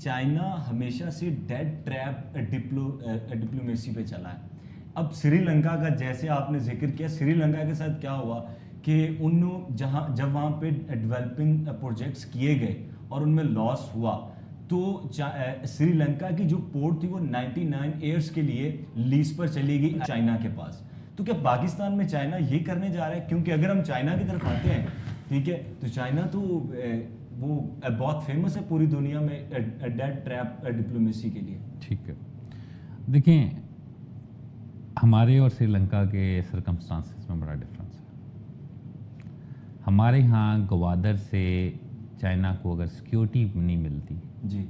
China ہمیشہ سے dead trap diplomacy پہ چلا ہے. اب سری لنکا کا جیسے آپ نے ذکر کیا, سری لنکا کے ساتھ کیا ہوا کہ جب وہاں پہ ڈیولپنگ پروجیکٹس کیے گئے اور ان میں لاس ہوا تو سری لنکا کی جو پورٹ تھی وہ 99 ایئرس کے لیے لیز پر چلی گئی چائنا کے پاس. تو کیا پاکستان میں چائنا یہ کرنے جا رہا ہے؟ کیونکہ اگر ہم چائنا کی طرف آتے ہیں, ٹھیک ہے, تو چائنا تو وہ بہت فیمس ہے پوری دنیا میں ڈیڈ ٹریپ ڈپلومیسی کے لیے. ٹھیک ہے, دیکھیں ہمارے اور سری لنکا کے سرکمسٹانسز میں بڑا ڈفرینس ہے. ہمارے ہاں گوادر سے چائنا کو اگر سیکیورٹی نہیں ملتی جی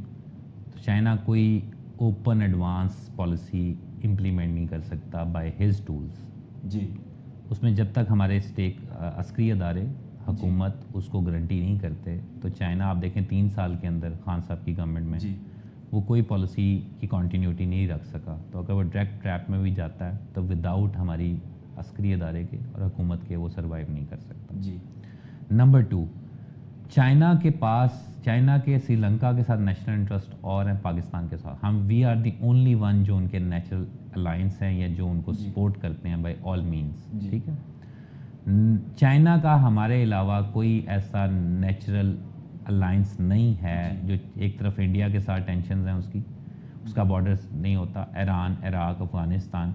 تو چائنا کوئی اوپن ایڈوانس پالیسی امپلیمنٹ نہیں کر سکتا بائی ہز ٹولز. جی, اس میں جب تک ہمارے اسٹیک عسکری ادارے حکومت اس کو گارنٹی نہیں کرتے تو چائنا آپ دیکھیں 3 سال کے اندر خان صاحب کی گورنمنٹ میں جی, وہ کوئی پالیسی کی کنٹینیوٹی نہیں رکھ سکا. تو اگر وہ ڈائریکٹ ٹریپ میں بھی جاتا ہے تو وداؤٹ ہماری عسکری ادارے کے اور حکومت کے وہ سروائیو نہیں کر سکتا. جی. نمبر 2, چائنا کے سری لنکا کے ساتھ نیشنل انٹرسٹ اور ہیں پاکستان کے ساتھ. ہم we are the only one جو ان کے نیچرل الائنس ہیں یا جو ان کو سپورٹ کرتے ہیں بائی آل مینس. ٹھیک ہے, چائنا کا ہمارے علاوہ کوئی ایسا نیچرل الائنس نہیں ہے. جو ایک طرف انڈیا کے ساتھ ٹینشنز ہیں اس کا بارڈرز نہیں ہوتا, ایران, عراق, افغانستان.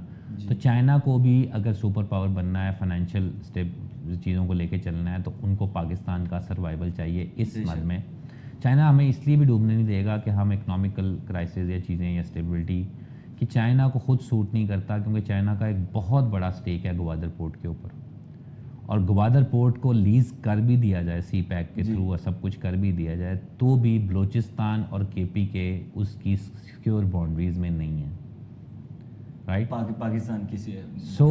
تو چائنا کو بھی اگر سپر پاور بننا ہے, فائنینشیل چیزوں کو لے کے چلنا ہے, تو ان کو پاکستان کا سروائیول چاہیے اس مد میں. چائنا ہمیں اس لیے بھی ڈوبنے نہیں دے گا کہ ہم اکنامیکل کرائسس یا چیزیں یا اسٹیبلٹی کہ چائنا کو خود سوٹ نہیں کرتا, کیونکہ چائنا کا ایک بہت بڑا اسٹیک ہے گوادر پورٹ کے اوپر. اور گوادر پورٹ کو لیز کر بھی دیا جائے سی پیک کے تھرو اور سب کچھ کر بھی دیا جائے تو بھی بلوچستان اور کے پی کے اس کی سیکیور باؤنڈریز میں نہیں ہے. رائٹ, پاکستان کسی سو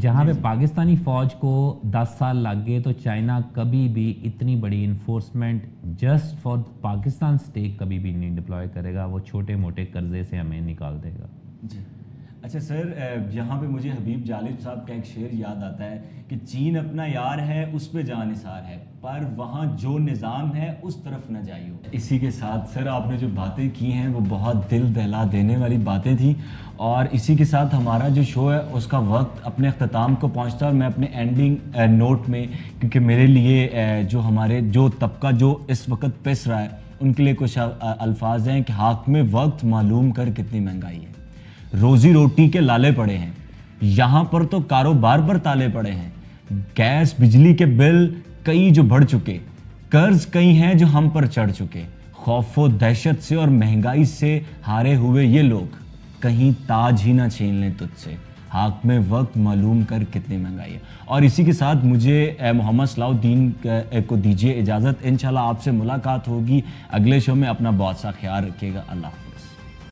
جہاں پہ پاکستانی فوج کو 10 سال لگ گئے تو چائنا کبھی بھی اتنی بڑی enforcement just for Pakistan stack کبھی بھی نہیں ڈپلوائے کرے گا. وہ چھوٹے موٹے قرضے سے ہمیں نکال دے گا. جی. اچھا سر, یہاں پہ مجھے حبیب جالب صاحب کا ایک شعر یاد آتا ہے کہ چین اپنا یار ہے اس پہ جاں نثار ہے, پر وہاں جو نظام ہے اس طرف نہ جائیو. اسی کے ساتھ سر آپ نے جو باتیں کی ہیں وہ بہت دل دہلا دینے والی باتیں تھیں, اور اسی کے ساتھ ہمارا جو شو ہے اس کا وقت اپنے اختتام کو پہنچتا ہے. اور میں اپنے اینڈنگ نوٹ میں, کیونکہ میرے لیے جو طبقہ جو اس وقت پس رہا ہے ان کے لیے کچھ الفاظ ہیں کہ حاکم وقت معلوم کر کتنی مہنگائی ہے, روزی روٹی کے لالے پڑے ہیں, یہاں پر تو کاروبار پر تالے پڑے ہیں, گیس بجلی کے بل کئی جو بڑھ چکے, قرض کئی ہیں جو ہم پر چڑھ چکے, خوف و دہشت سے اور مہنگائی سے ہارے ہوئے یہ لوگ کہیں تاج ہی نہ چھین لیں تجھ سے, حاکم وقت معلوم کر کتنی مہنگائی ہے. اور اسی کے ساتھ مجھے محمد صلاح الدین کو دیجیے اجازت. انشاءاللہ آپ سے ملاقات ہوگی اگلے شو میں. اپنا بہت سا خیال رکھیے گا. اللہ حافظ.